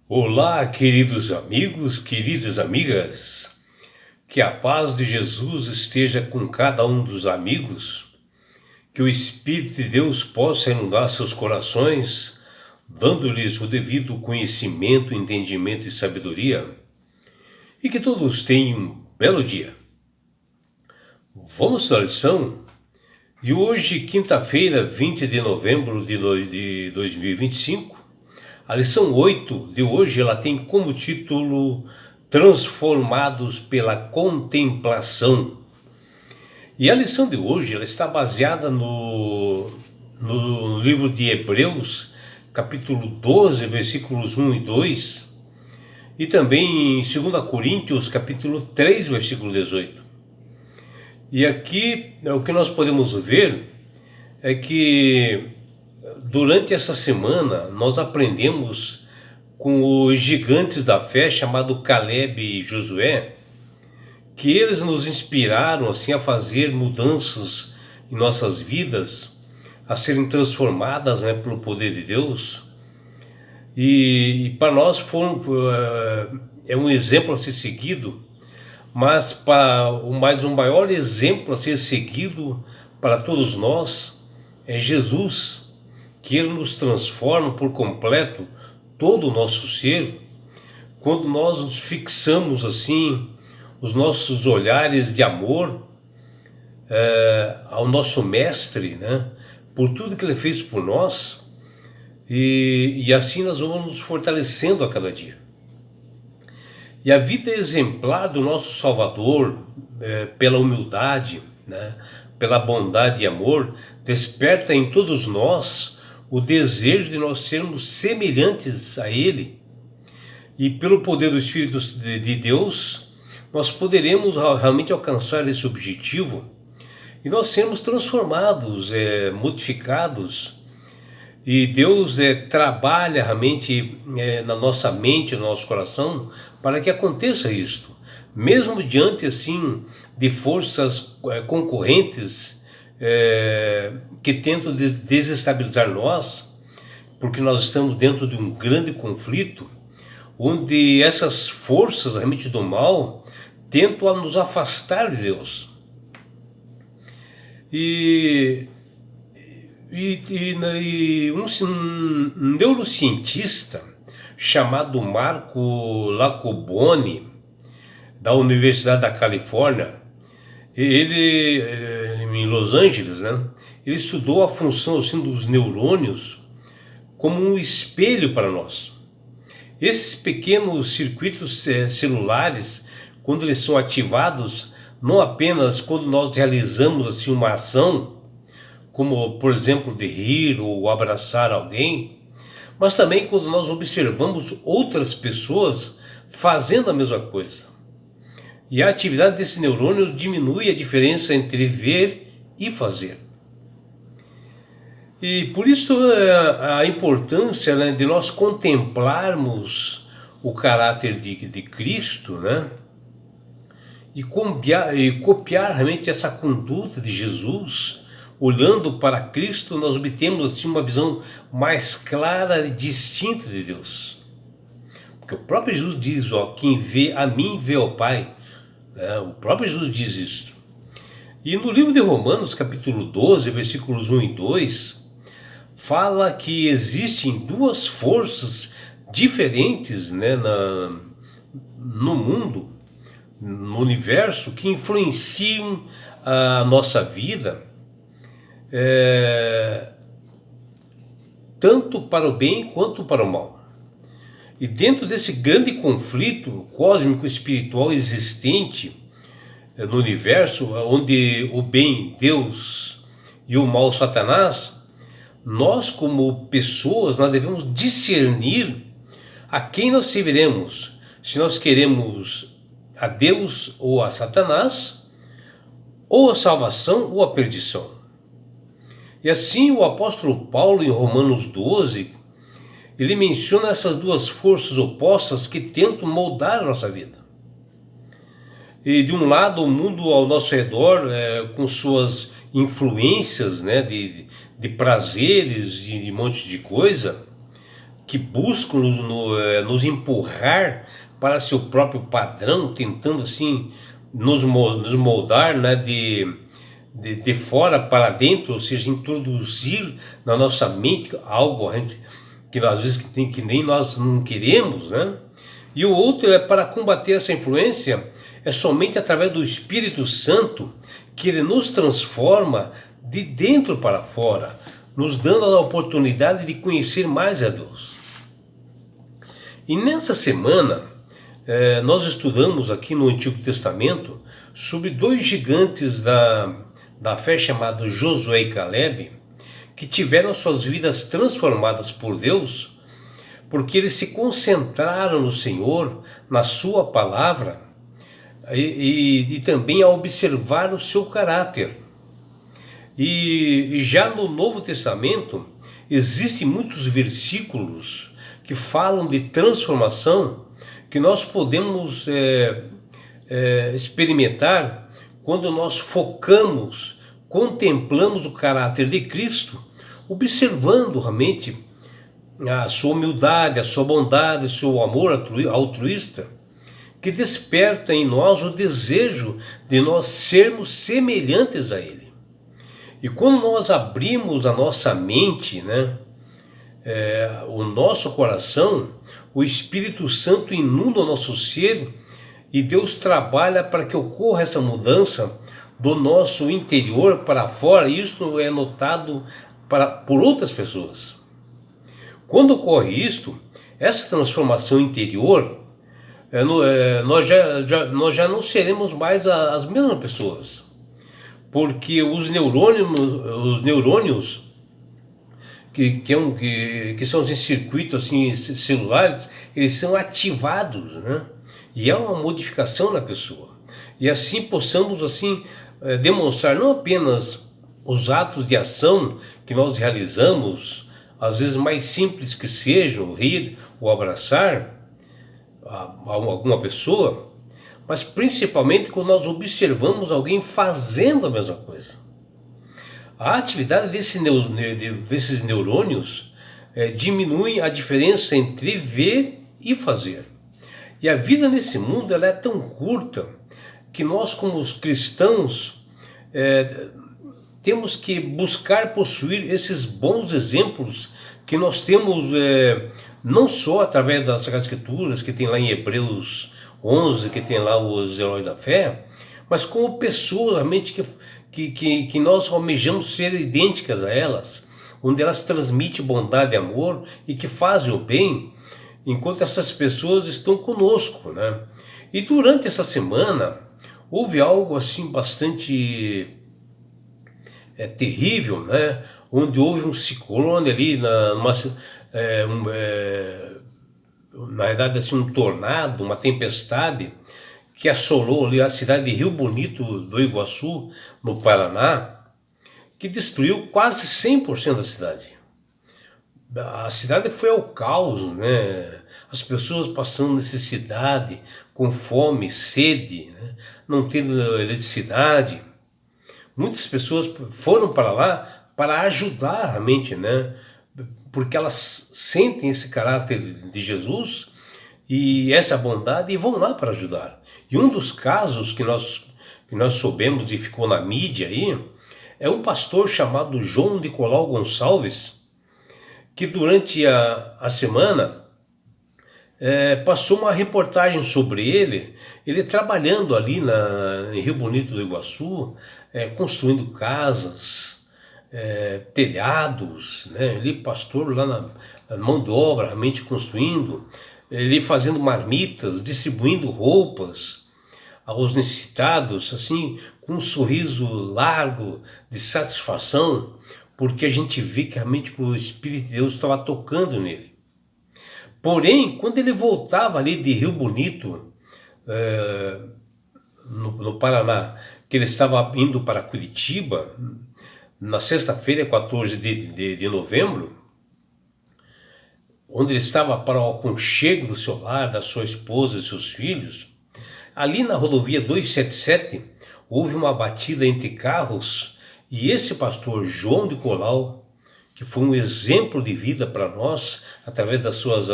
Olá, queridos amigos, queridas amigas, que a paz de Jesus esteja com cada um dos amigos, que o Espírito de Deus possa inundar seus corações, dando-lhes o devido conhecimento, entendimento e sabedoria, e que todos tenham um belo dia. Vamos à lição de hoje, quinta-feira, 20 de novembro de 2025. A lição 8 de hoje ela tem como título Transformados pela Contemplação. E a lição de hoje ela está baseada no livro de Hebreus, capítulo 12, versículos 1 e 2, e também em 2 Coríntios, capítulo 3, versículo 18. E aqui o que nós podemos ver é que durante essa semana nós aprendemos com os gigantes da fé chamado Caleb e Josué, que eles nos inspiraram assim a fazer mudanças em nossas vidas, a serem transformadas, pelo poder de Deus. E para nós é um exemplo a ser seguido, mas um maior exemplo a ser seguido para todos nós é Jesus, que Ele nos transforma por completo todo o nosso ser, quando nós nos fixamos assim, os nossos olhares de amor ao nosso Mestre, por tudo que Ele fez por nós, e assim nós vamos nos fortalecendo a cada dia. E a vida exemplar do nosso Salvador, pela humildade, pela bondade e amor, desperta em todos nós o desejo de nós sermos semelhantes a Ele. E pelo poder do Espírito de Deus, nós poderemos realmente alcançar esse objetivo e nós sermos transformados, modificados. E Deus trabalha realmente na nossa mente, no nosso coração, para que aconteça isto. Mesmo diante assim de forças concorrentes que tentam desestabilizar nós, porque nós estamos dentro de um grande conflito, onde essas forças realmente do mal tentam a nos afastar de Deus. E um neurocientista chamado Marco Iacoboni, da Universidade da Califórnia, ele em Los Angeles, ele estudou a função assim, dos neurônios como um espelho para nós. Esses pequenos circuitos celulares, quando eles são ativados, não apenas quando nós realizamos assim uma ação, como por exemplo de rir ou abraçar alguém, mas também quando nós observamos outras pessoas fazendo a mesma coisa. E a atividade desses neurônios diminui a diferença entre ver e fazer. E por isso a importância de nós contemplarmos o caráter de Cristo, e copiar realmente essa conduta de Jesus. Olhando para Cristo, nós obtemos assim, uma visão mais clara e distinta de Deus. Porque o próprio Jesus diz, quem vê a mim vê ao Pai. O próprio Jesus diz isso. E no livro de Romanos, capítulo 12, versículos 1 e 2, fala que existem duas forças diferentes no mundo, no universo, que influenciam a nossa vida, tanto para o bem quanto para o mal. E dentro desse grande conflito cósmico espiritual existente no universo, onde o bem, Deus, e o mal, Satanás, nós como pessoas nós devemos discernir a quem nós serviremos, se nós queremos a Deus ou a Satanás, ou a salvação ou a perdição. E assim o apóstolo Paulo, em Romanos 12, ele menciona essas duas forças opostas que tentam moldar a nossa vida. E de um lado, o mundo ao nosso redor, com suas influências de prazeres, de um monte de coisa, que buscam nos empurrar para seu próprio padrão, tentando assim nos moldar, né, de fora para dentro, ou seja, introduzir na nossa mente algo que às vezes que nem nós não queremos, né? E o outro é para combater essa influência, é somente através do Espírito Santo que ele nos transforma de dentro para fora, nos dando a oportunidade de conhecer mais a Deus. E nessa semana, nós estudamos aqui no Antigo Testamento sobre dois gigantes da fé chamados Josué e Caleb, que tiveram suas vidas transformadas por Deus, porque eles se concentraram no Senhor, na sua palavra, e também a observar o seu caráter. E já no Novo Testamento, existem muitos versículos que falam de transformação, que nós podemos experimentar quando nós focamos, contemplamos o caráter de Cristo, observando realmente a sua humildade, a sua bondade, o seu amor altruísta, que desperta em nós o desejo de nós sermos semelhantes a Ele. E quando nós abrimos a nossa mente, né, o nosso coração, o Espírito Santo inunda o nosso ser e Deus trabalha para que ocorra essa mudança do nosso interior para fora, e isso é notado por outras pessoas. Quando ocorre isto, essa transformação interior, nós já não seremos mais as mesmas pessoas, porque os neurônios que são os circuitos assim, celulares, eles são ativados, né? E há uma modificação na pessoa. E assim possamos assim demonstrar não apenas os atos de ação que nós realizamos, às vezes mais simples que sejam, rir ou abraçar alguma pessoa, mas principalmente quando nós observamos alguém fazendo a mesma coisa. A atividade desses neurônios diminui a diferença entre ver e fazer. E a vida nesse mundo ela é tão curta que nós, como os cristãos, temos que buscar possuir esses bons exemplos que nós temos, não só através das Sagradas Escrituras, que tem lá em Hebreus 11, que tem lá os heróis da fé, mas como pessoas realmente que nós almejamos ser idênticas a elas, onde elas transmitem bondade e amor e que fazem o bem, enquanto essas pessoas estão conosco, né? E durante essa semana houve algo assim bastante terrível, né? Onde houve um ciclone ali, na verdade assim, um tornado, uma tempestade, que assolou ali a cidade de Rio Bonito do Iguaçu, no Paraná, que destruiu quase 100% da cidade. A cidade foi ao caos, né? As pessoas passando necessidade, com fome, sede, né? Não tendo eletricidade. Muitas pessoas foram para lá para ajudar realmente, né? Porque elas sentem esse caráter de Jesus e essa bondade e vão lá para ajudar. E um dos casos que nós soubemos e ficou na mídia aí, é um pastor chamado João Nicolau Gonçalves, que durante a semana passou uma reportagem sobre ele trabalhando ali em Rio Bonito do Iguaçu, construindo casas, telhados, né? Ele pastor lá na mão de obra, realmente construindo, ele fazendo marmitas, distribuindo roupas aos necessitados, assim, com um sorriso largo de satisfação, porque a gente vê que realmente o Espírito de Deus estava tocando nele. Porém, quando ele voltava ali de Rio Bonito, no Paraná, que ele estava indo para Curitiba, na sexta-feira, 14 de novembro, onde ele estava para o aconchego do seu lar, da sua esposa e seus filhos, ali na rodovia 277, houve uma batida entre carros e esse pastor João Nicolau, que foi um exemplo de vida para nós, através das suas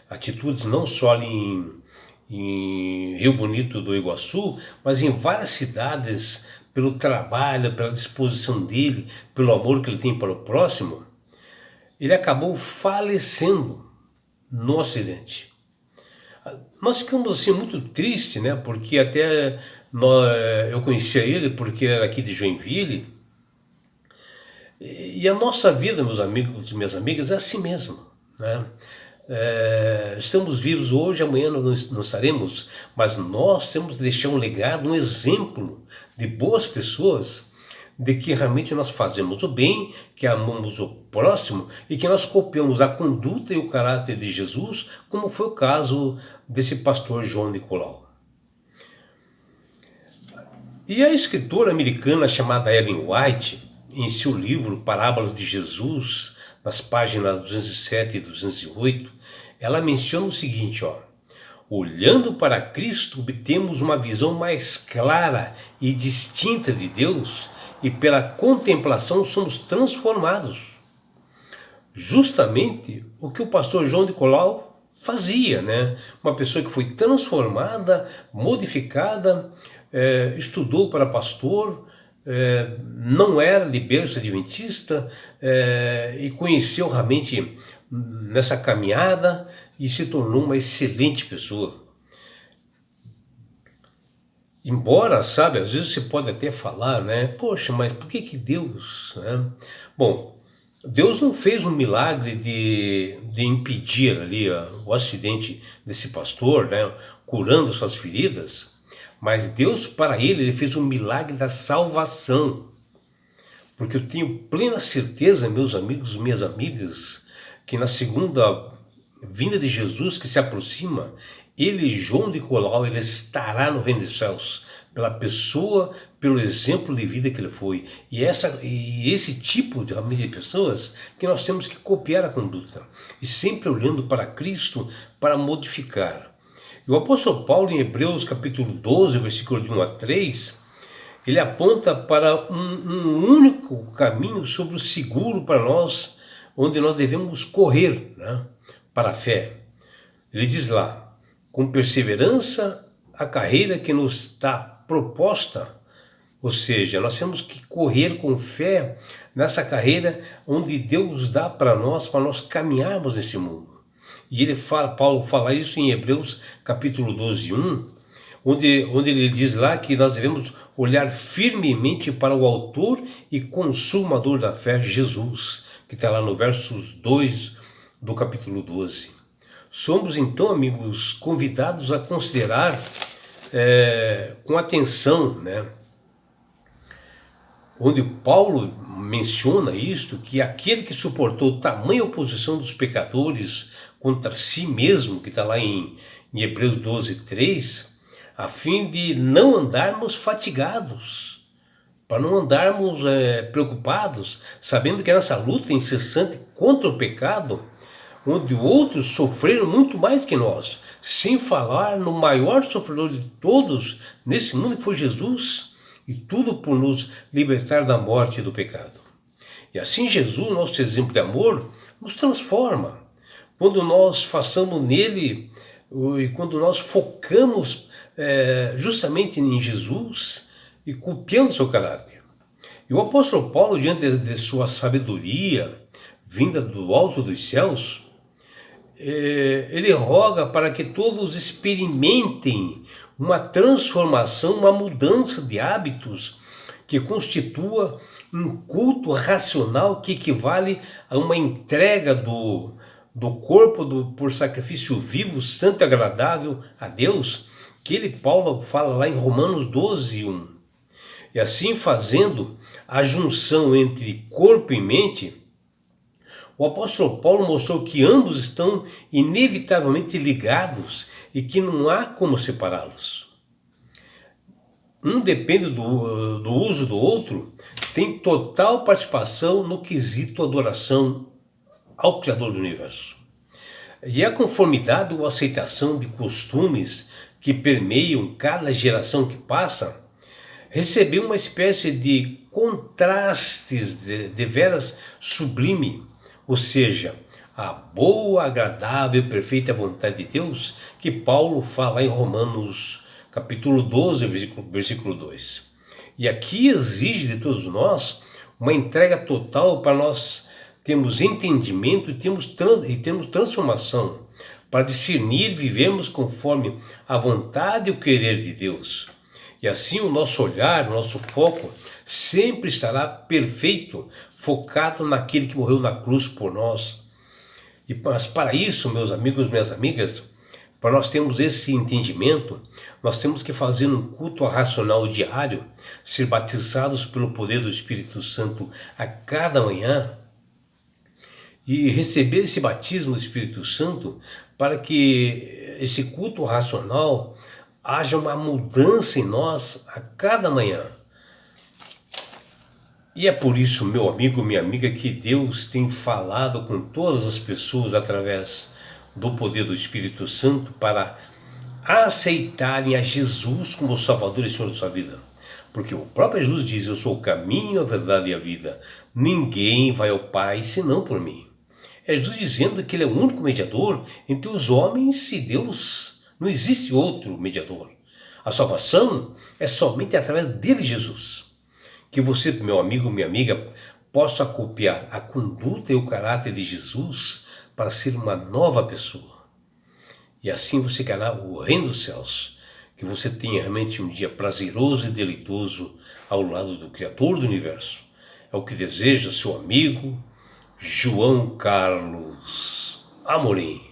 atitudes, não só ali em Rio Bonito do Iguaçu, mas em várias cidades, pelo trabalho, pela disposição dele, pelo amor que ele tem para o próximo, ele acabou falecendo no acidente. Nós ficamos assim muito tristes, né? Porque até eu conhecia ele porque ele era aqui de Joinville. E a nossa vida, meus amigos e minhas amigas, é assim mesmo, né? Estamos vivos hoje, amanhã não estaremos, mas nós temos que deixar um legado, um exemplo de boas pessoas, de que realmente nós fazemos o bem, que amamos o próximo e que nós copiamos a conduta e o caráter de Jesus, como foi o caso desse pastor João Nicolau. E a escritora americana chamada Ellen White, em seu livro Parábolas de Jesus, nas páginas 207 e 208, ela menciona o seguinte, olhando para Cristo, obtemos uma visão mais clara e distinta de Deus, e pela contemplação somos transformados. Justamente o que o pastor João Nicolau fazia, né? Uma pessoa que foi transformada, modificada, estudou para pastor, não era de berço adventista, e conheceu realmente nessa caminhada e se tornou uma excelente pessoa. Embora, sabe, às vezes você pode até falar, né? Poxa, mas por que Deus, né? Bom, Deus não fez um milagre de impedir ali o acidente desse pastor, né? Curando suas feridas, mas Deus, para ele fez um milagre da salvação. Porque eu tenho plena certeza, meus amigos e minhas amigas, que na segunda vinda de Jesus que se aproxima, ele, João Nicolau, ele estará no reino dos céus, pela pessoa, pelo exemplo de vida que ele foi. E esse tipo de pessoas que nós temos que copiar a conduta, e sempre olhando para Cristo para modificar. E o apóstolo Paulo, em Hebreus capítulo 12, versículo de 1 a 3, ele aponta para um único caminho sobre o seguro para nós, onde nós devemos correr, né, para a fé. Ele diz lá, com perseverança, a carreira que nos está proposta, ou seja, nós temos que correr com fé nessa carreira onde Deus dá para nós caminharmos nesse mundo. E Paulo fala isso em Hebreus capítulo 12, 1, onde ele diz lá que nós devemos olhar firmemente para o autor e consumador da fé, Jesus, que está lá no versos 2 do capítulo 12. Somos então, amigos, convidados a considerar com atenção, né, onde Paulo menciona isto, que aquele que suportou tamanha oposição dos pecadores contra si mesmo, que está lá em Hebreus 12, 3, a fim de não andarmos fatigados, para não andarmos preocupados, sabendo que nessa luta incessante contra o pecado, onde outros sofreram muito mais que nós, sem falar no maior sofredor de todos nesse mundo, que foi Jesus, e tudo por nos libertar da morte e do pecado. E assim Jesus, nosso exemplo de amor, nos transforma. Quando nós façamos nele, e quando nós focamos justamente em Jesus e copiando seu caráter. E o apóstolo Paulo, diante de sua sabedoria, vinda do alto dos céus, ele roga para que todos experimentem uma transformação, uma mudança de hábitos que constitua um culto racional que equivale a uma entrega do corpo por sacrifício vivo, santo e agradável a Deus, que Paulo fala lá em Romanos 12, 1. E assim fazendo a junção entre corpo e mente, o apóstolo Paulo mostrou que ambos estão inevitavelmente ligados e que não há como separá-los. Um depende do uso do outro, tem total participação no quesito adoração ao Criador do Universo. E a conformidade ou aceitação de costumes que permeiam cada geração que passa, recebeu uma espécie de contrastes de veras sublime, ou seja, a boa, agradável e perfeita vontade de Deus, que Paulo fala em Romanos capítulo 12, versículo 2. E aqui exige de todos nós uma entrega total para nós termos entendimento e termos transformação, para discernir e vivermos conforme a vontade e o querer de Deus. E assim o nosso olhar, o nosso foco sempre estará perfeito, focado naquele que morreu na cruz por nós. Mas para isso, meus amigos, minhas amigas, para nós termos esse entendimento, nós temos que fazer um culto racional diário, ser batizados pelo poder do Espírito Santo a cada manhã e receber esse batismo do Espírito Santo para que esse culto racional haja uma mudança em nós a cada manhã. E é por isso, meu amigo, minha amiga, que Deus tem falado com todas as pessoas através do poder do Espírito Santo para aceitarem a Jesus como Salvador e Senhor de sua vida. Porque o próprio Jesus diz: eu sou o caminho, a verdade e a vida. Ninguém vai ao Pai senão por mim. É Jesus dizendo que Ele é o único mediador entre os homens e Deus. Não existe outro mediador. A salvação é somente através dele, Jesus. Que você, meu amigo, minha amiga, possa copiar a conduta e o caráter de Jesus para ser uma nova pessoa. E assim você ganhará o reino dos céus. Que você tenha realmente um dia prazeroso e deleitoso ao lado do Criador do Universo. É o que deseja seu amigo João Carlos Amorim.